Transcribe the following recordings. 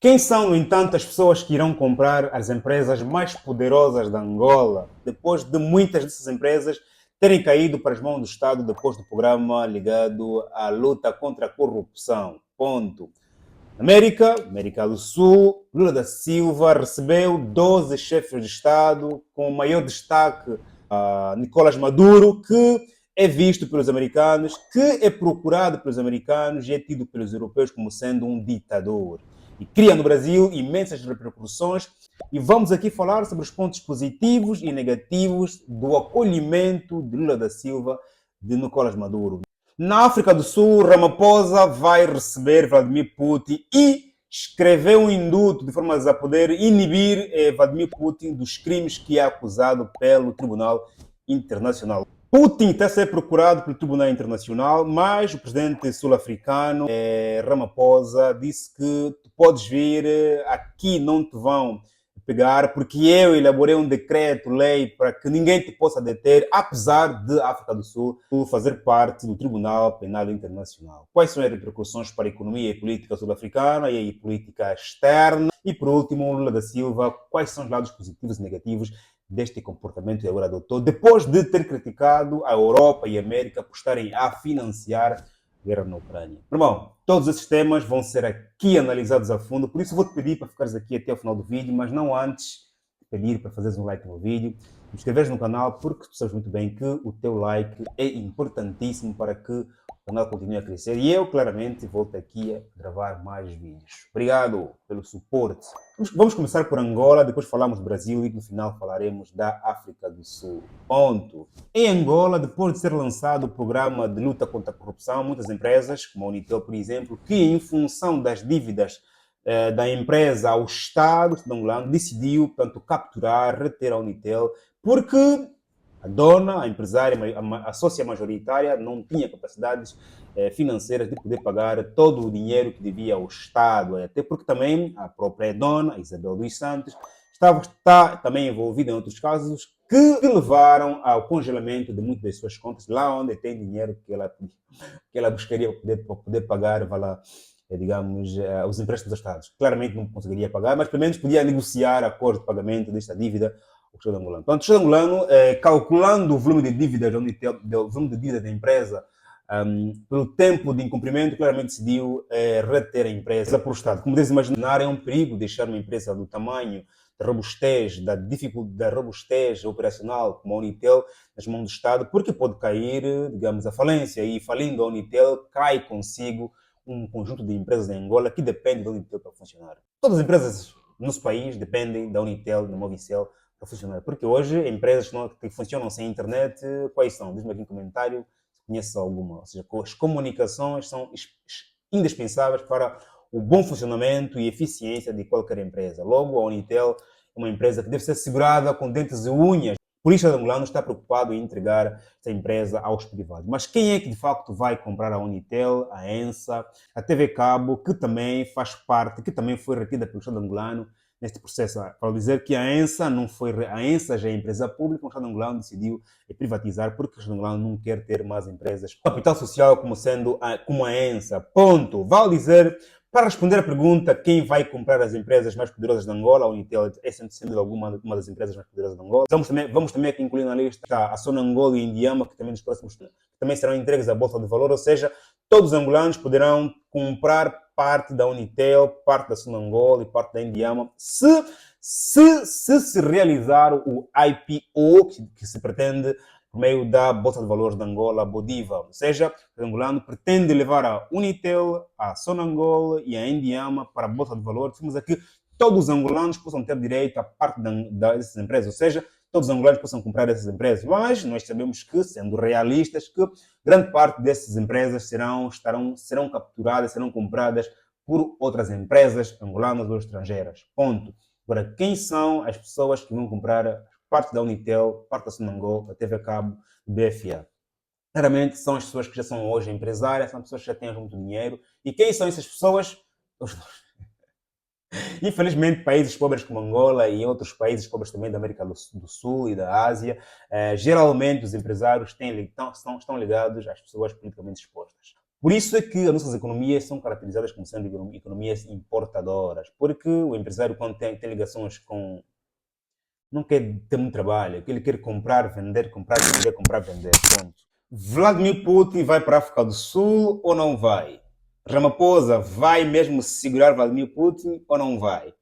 Quem são, no entanto, as pessoas que irão comprar as empresas mais poderosas da Angola, depois de muitas dessas empresas terem caído para as mãos do Estado depois do programa ligado à luta contra a corrupção? Ponto. América do Sul, Lula da Silva recebeu 12 chefes de Estado, com maior destaque a Nicolás Maduro, que é visto pelos americanos, que é procurado pelos americanos e é tido pelos europeus como sendo um ditador. E cria no Brasil imensas repercussões. E vamos aqui falar sobre os pontos positivos e negativos do acolhimento de Lula da Silva de Nicolás Maduro. Na África do Sul, Ramaphosa vai receber Vladimir Putin e escreveu um induto de forma a poder inibir Vladimir Putin dos crimes que é acusado pelo Tribunal Internacional. Putin está a ser procurado pelo Tribunal Internacional, mas o presidente sul-africano, Ramaphosa, disse que tu podes vir, aqui não te vão pegar, porque eu elaborei um decreto-lei para que ninguém te possa deter, apesar de África do Sul fazer parte do Tribunal Penal Internacional. Quais são as repercussões para a economia e política sul-africana e a política externa? E, por último, Lula da Silva, quais são os lados positivos e negativos deste comportamento que agora adotou, depois de ter criticado a Europa e a América por estarem a financiar a guerra na Ucrânia. Irmão, todos esses temas vão ser aqui analisados a fundo, por isso vou-te pedir para ficares aqui até o final do vídeo, mas não antes de pedir para fazeres um like no vídeo, te inscreveres no canal, porque tu sabes muito bem que o teu like é importantíssimo para que o canal continue a crescer e eu, claramente, volto aqui a gravar mais vídeos. Obrigado pelo suporte. Vamos começar por Angola, depois falamos do Brasil e no final falaremos da África do Sul. Ponto. Em Angola, depois de ser lançado o programa de luta contra a corrupção, muitas empresas, como a Unitel, por exemplo, que em função das dívidas da empresa ao Estado angolano, decidiu, portanto, capturar, reter a Unitel, porque a dona, a empresária, a sócia majoritária não tinha capacidades financeiras de poder pagar todo o dinheiro que devia ao Estado, até porque também a própria dona, Isabel dos Santos, está também envolvida em outros casos que levaram ao congelamento de muitas das suas contas, lá onde tem dinheiro que ela buscaria para poder pagar, digamos, os empréstimos dos Estados. Claramente não conseguiria pagar, mas pelo menos podia negociar acordo de pagamento desta dívida o Estado angolano. Então, o Estado angolano, calculando o volume de dívidas da empresa, pelo tempo de incumprimento, claramente decidiu reter a empresa para o Estado. Como deves imaginar, é um perigo deixar uma empresa do tamanho, da robustez, da dificuldade, da robustez operacional como a Unitel nas mãos do Estado, porque pode cair, digamos, a falência, e falindo a Unitel, cai consigo um conjunto de empresas em Angola que dependem da Unitel para funcionar. Todas as empresas no nosso país dependem da Unitel, da Movicel, para funcionar. Porque hoje, empresas que funcionam sem internet, quais são? Diz-me aqui no comentário se conhece alguma. Ou seja, as comunicações são indispensáveis para o bom funcionamento e eficiência de qualquer empresa. Logo, a Unitel é uma empresa que deve ser segurada com dentes e unhas. Por isso, o angolano está preocupado em entregar essa empresa aos privados. Mas quem é que, de facto, vai comprar a Unitel, a ENSA, a TV Cabo, que também faz parte, que também foi retida pelo Estado angolano neste processo? Para dizer que a ENSA não foi... A ENSA já é empresa pública, o Estado angolano decidiu privatizar porque o Estado angolano não quer ter mais empresas com capital social como a ENSA. Ponto. Vale dizer... Para responder à pergunta quem vai comprar as empresas mais poderosas de Angola, a Unitel é sendo uma das empresas mais poderosas de Angola. Vamos também aqui incluir na lista a Sonangol e a Indiama, que também nos próximos também serão entregues à Bolsa de Valor, ou seja, todos os angolanos poderão comprar parte da Unitel, parte da Sonangol e parte da Indiama, se realizar o IPO que se pretende por meio da Bolsa de Valores de Angola, Bodiva. Ou seja, o angolano pretende levar a Unitel, a Sonangol e a Indiama para a Bolsa de Valores. Temos aqui todos os angolanos possam ter direito à parte dessas empresas, ou seja, todos os angolanos possam comprar essas empresas. Mas nós sabemos que, sendo realistas, que grande parte dessas empresas serão capturadas, serão compradas por outras empresas angolanas ou estrangeiras. Ponto. Agora, quem são as pessoas que vão comprar parte da Unitel, parte da Sonangol, da TV Cabo, do BFA? Claramente são as pessoas que já são hoje empresárias, são pessoas que já têm muito dinheiro. E quem são essas pessoas? Infelizmente, países pobres como Angola e outros países pobres também da América do Sul e da Ásia, geralmente os empresários estão ligados às pessoas politicamente expostas. Por isso é que as nossas economias são caracterizadas como sendo economias importadoras, porque o empresário, quando tem ligações com. Não quer ter muito trabalho, ele quer comprar, vender, comprar, vender. Ponto. Vladimir Putin vai para a África do Sul ou não vai? Ramaphosa vai mesmo segurar Vladimir Putin ou não vai?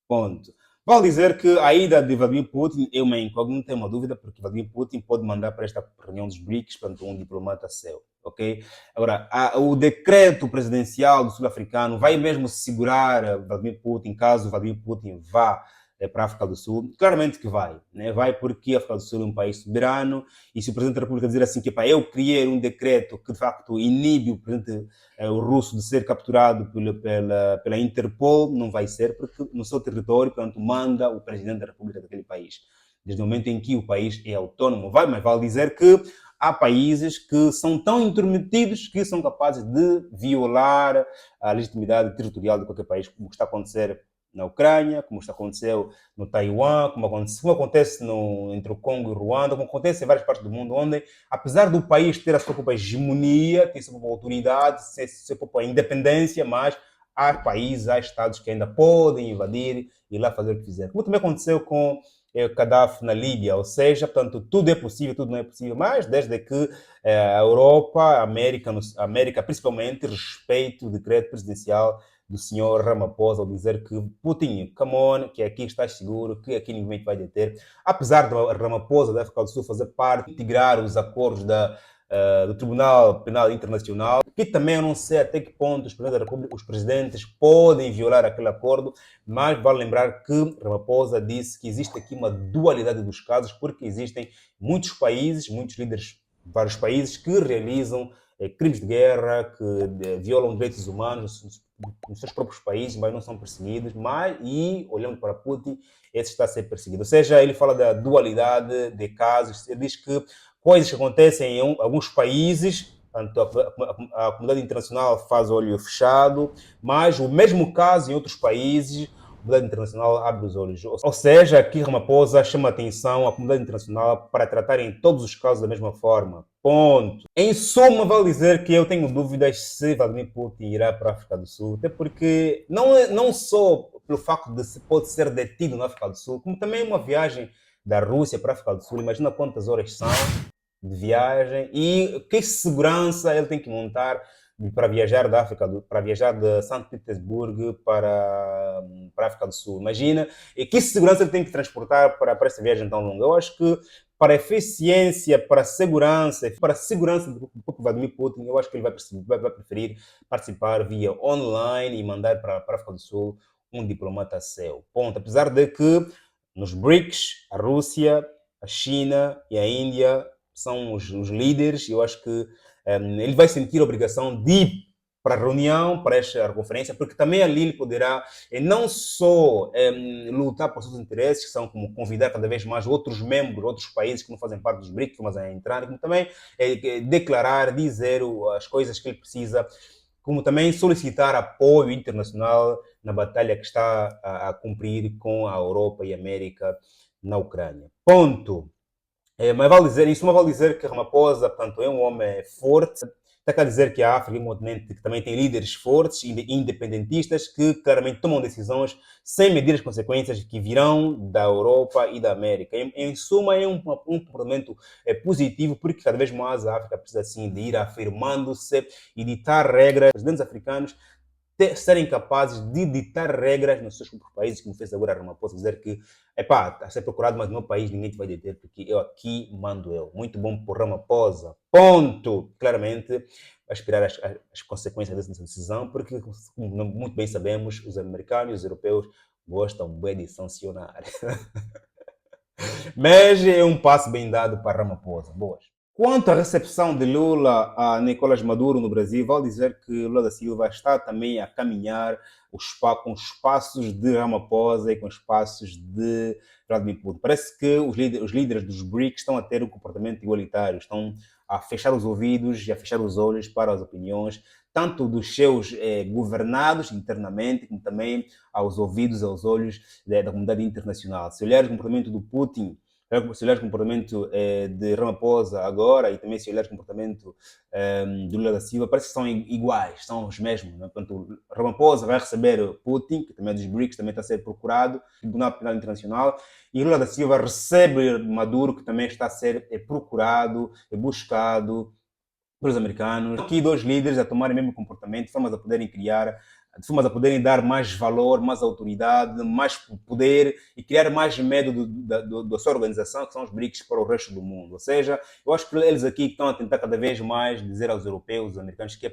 Ponto. Vale dizer que a ida de Vladimir Putin é uma incógnita, é uma dúvida, porque Vladimir Putin pode mandar para esta reunião dos BRICS, portanto, um diplomata seu, ok? Agora, o decreto presidencial do sul-africano vai mesmo segurar Vladimir Putin, caso Vladimir Putin vá para a África do Sul? Claramente que vai, né? Vai porque a África do Sul é um país soberano e se o Presidente da República dizer assim que eu criei um decreto que de facto inibe o Presidente o russo de ser capturado pela Interpol, não vai ser porque no seu território, portanto, manda o Presidente da República daquele país. Desde o momento em que o país é autônomo, mas vale dizer que há países que são tão intrometidos que são capazes de violar a legitimidade territorial de qualquer país, como está a acontecer na Ucrânia, como está aconteceu no Taiwan, como acontece entre o Congo e o Ruanda, como acontece em várias partes do mundo, onde, apesar do país ter a sua própria hegemonia, ter a sua própria autoridade, a sua própria independência, mas há países, há estados que ainda podem invadir e lá fazer o que fizer. Como também aconteceu com Gaddafi na Líbia, ou seja, portanto, tudo é possível, tudo não é possível, mas desde que a Europa, a América principalmente, respeite o decreto presidencial do senhor Ramaphosa ao dizer que Putin, come on, que aqui estás seguro, que aqui ninguém te vai deter. Apesar de Ramaphosa da África do Sul fazer parte, integrar os acordos do Tribunal Penal Internacional, que também eu não sei até que ponto os presidentes podem violar aquele acordo, mas vale lembrar que Ramaphosa disse que existe aqui uma dualidade dos casos, porque existem muitos países, muitos líderes, vários países que realizam crimes de guerra, que violam direitos humanos nos seus próprios países, mas não são perseguidos, e olhando para Putin, esse está a ser perseguido. Ou seja, ele fala da dualidade de casos, ele diz que coisas que acontecem em alguns países, portanto, a comunidade internacional faz olho fechado, mas o mesmo caso em outros países, a comunidade internacional abre os olhos. Ou seja, aqui Ramaphosa chama a atenção à comunidade internacional para tratarem todos os casos da mesma forma. Ponto. Em suma, vale dizer que eu tenho dúvidas se Vladimir Putin irá para a África do Sul, até porque não só pelo facto de se pode ser detido na África do Sul, como também uma viagem da Rússia para a África do Sul, imagina quantas horas são de viagem e que segurança ele tem que montar para viajar para viajar de São Petersburgo para a África do Sul. Imagina, e que segurança ele tem que transportar para essa viagem tão longa. Eu acho que para eficiência, para a segurança do próprio Vladimir Putin, eu acho que ele vai preferir participar via online e mandar para a África do Sul um diplomata seu. Ponto. Apesar de que nos BRICS, a Rússia, a China e a Índia são os líderes, e eu acho que ele vai sentir a obrigação de ir para a reunião, para esta conferência, porque também ali ele poderá não só lutar por seus interesses, que são como convidar cada vez mais outros membros, outros países que não fazem parte dos BRICS, mas a entrar, como também declarar, dizer as coisas que ele precisa, como também solicitar apoio internacional na batalha que está a cumprir com a Europa e a América na Ucrânia. Ponto. Mas vale dizer que Ramaphosa, portanto, é um homem forte. Está a dizer que a África é um continente que também tem líderes fortes, independentistas, que claramente tomam decisões sem medir as consequências que virão da Europa e da América. Em suma, é um comportamento positivo, porque cada vez mais a África precisa assim, de ir afirmando-se e ditar regras. Os presidentes africanos serem capazes de ditar regras nos seus próprios países, como fez agora a Ramaphosa, dizer que está a ser procurado, mas no meu país ninguém te vai deter, porque eu aqui mando eu. Muito bom por Ramaphosa. Ponto! Claramente, vai esperar as consequências dessa decisão, porque, como muito bem sabemos, os americanos e os europeus gostam bem de sancionar. Mas é um passo bem dado para Ramaphosa. Boas. Quanto à recepção de Lula a Nicolás Maduro no Brasil, vale dizer que Lula da Silva está também a caminhar com os passos de Ramaphosa e com os passos de Vladimir Putin. Parece que os líderes dos BRICS estão a ter um comportamento igualitário, estão a fechar os ouvidos e a fechar os olhos para as opiniões, tanto dos seus governados internamente, como também aos ouvidos e aos olhos da comunidade internacional. Se olhar o comportamento do Putin Se olhar o comportamento de Ramaphosa agora e também se olhar o comportamento do Lula da Silva, parece que são iguais, são os mesmos. Né? Portanto, Ramaphosa vai receber Putin, que também é dos BRICS, também está a ser procurado, Tribunal Penal Internacional, e Lula da Silva recebe Maduro, que também está a ser procurado, buscado pelos americanos. Aqui dois líderes a tomarem o mesmo comportamento, de formas a poderem criar, de formas a poderem dar mais valor, mais autoridade, mais poder e criar mais medo da sua organização, que são os BRICS, para o resto do mundo. Ou seja, eu acho que eles aqui estão a tentar cada vez mais dizer aos europeus, aos americanos, que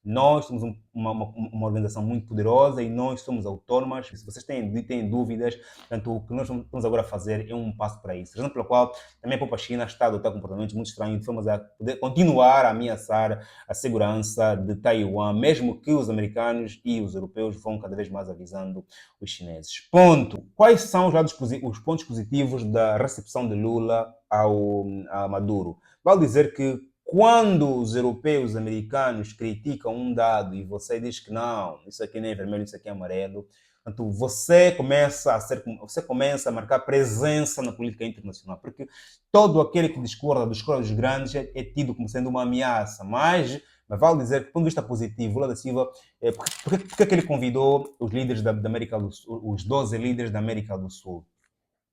nós somos uma organização muito poderosa e nós somos autônomas. Se vocês têm dúvidas, portanto, o que nós vamos agora fazer é um passo para isso. Razão pela qual também a própria China está a adotar comportamentos muito estranhos, de formas a poder continuar a ameaçar a segurança de Taiwan, mesmo que os americanos e os europeus vão cada vez mais avisando os chineses. Ponto. Quais são os pontos positivos da recepção de Lula a Maduro? Vale dizer que quando os europeus e os americanos criticam um dado e você diz que não, isso aqui não é vermelho, isso aqui é amarelo, portanto, você começa a marcar presença na política internacional, porque todo aquele que discorda dos grandes é tido como sendo uma ameaça, mas vale dizer que, do ponto de vista positivo, Lula da Silva, porque é que ele convidou os líderes da América do Sul, os 12 líderes da América do Sul?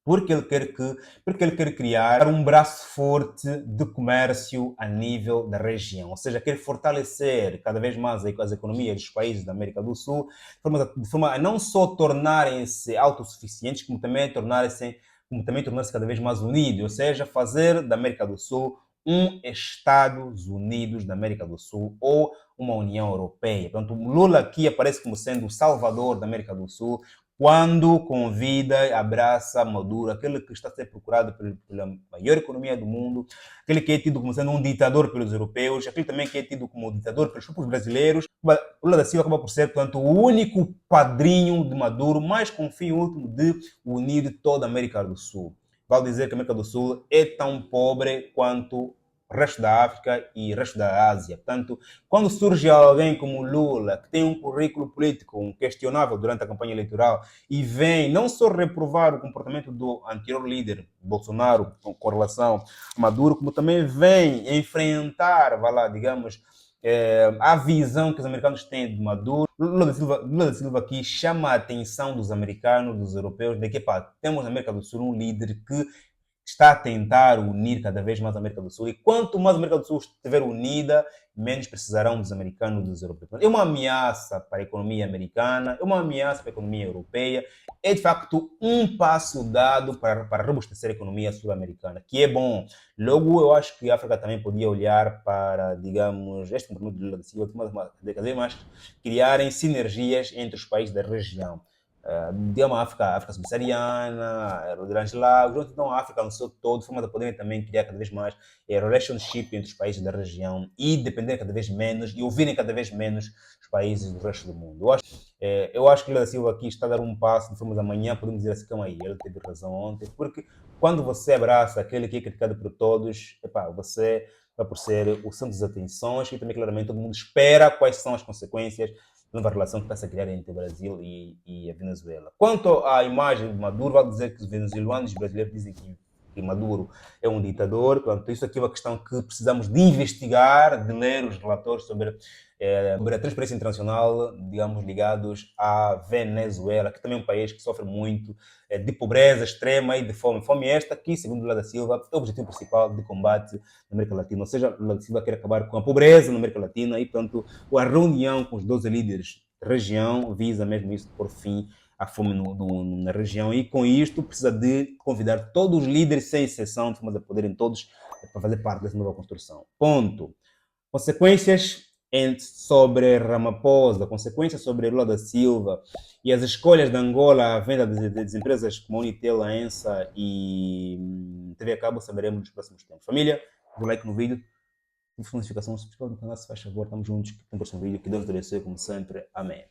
Porque ele quer criar um braço forte de comércio a nível da região, ou seja, quer fortalecer cada vez mais as economias dos países da América do Sul, de forma a não só tornarem-se autossuficientes, como também tornar-se cada vez mais unidos, ou seja, fazer da América do Sul um Estados Unidos da América do Sul ou uma União Europeia. Portanto, Lula aqui aparece como sendo o salvador da América do Sul, quando convida, abraça Maduro, aquele que está a ser procurado pela maior economia do mundo, aquele que é tido como sendo um ditador pelos europeus, aquele também que é tido como ditador pelos próprios brasileiros. Lula da Silva acaba por ser, portanto, o único padrinho de Maduro, mas com o fim último de unir toda a América do Sul. Vale dizer que a América do Sul é tão pobre quanto o resto da África e o resto da Ásia. Portanto, quando surge alguém como Lula, que tem um currículo político questionável durante a campanha eleitoral e vem não só reprovar o comportamento do anterior líder, Bolsonaro, com relação a Maduro, como também vem enfrentar, digamos, a visão que os americanos têm de Maduro. Lula da Silva aqui chama a atenção dos americanos, dos europeus, de que temos na América do Sul um líder que está a tentar unir cada vez mais a América do Sul. E quanto mais a América do Sul estiver unida, menos precisarão dos americanos e dos europeus. É uma ameaça para a economia americana, é uma ameaça para a economia europeia. É, de facto, um passo dado para robustecer a economia sul-americana, que é bom. Logo, eu acho que a África também podia olhar para, digamos, este comportamento de Lula da Silva, cada vez mais criarem sinergias entre os países da região. Digamos, a África subsaariana, os Grandes Lagos, então a África no seu todo, de forma a poderem também criar cada vez mais relationship entre os países da região e depender cada vez menos e ouvirem cada vez menos os países do resto do mundo. Eu acho que Lula da Silva aqui está a dar um passo, de forma amanhã podemos dizer assim, calma aí, ele teve razão ontem, porque quando você abraça aquele que é criticado por todos, você vai por ser o centro das atenções e também claramente todo mundo espera quais são as consequências nova relação que está a criar entre o Brasil e a Venezuela. Quanto à imagem de Maduro, vale dizer que os venezuelanos e os brasileiros dizem que Maduro é um ditador. Portanto, isso aqui é uma questão que precisamos de investigar, de ler os relatórios sobre a transparência internacional, digamos, ligados à Venezuela, que também é um país que sofre muito de pobreza extrema e de fome. Fome esta que, segundo Lula da Silva, é o objetivo principal de combate na América Latina. Ou seja, Lula da Silva quer acabar com a pobreza na América Latina e, portanto, a reunião com os 12 líderes da região visa mesmo isso, por fim à fome na região. E com isto precisa de convidar todos os líderes, sem exceção, de forma a poderem todos para fazer parte dessa nova construção. Ponto. Consequências sobre Ramaphosa, consequências sobre Lula da Silva e as escolhas de Angola, a venda das empresas como a Unitel, a ENSA e TV a Cabo, saberemos nos próximos tempos. Família, dê like no vídeo, notificação, subscreve no canal se faz favor, estamos juntos, no próximo vídeo, que Deus te abençoe como sempre, amém.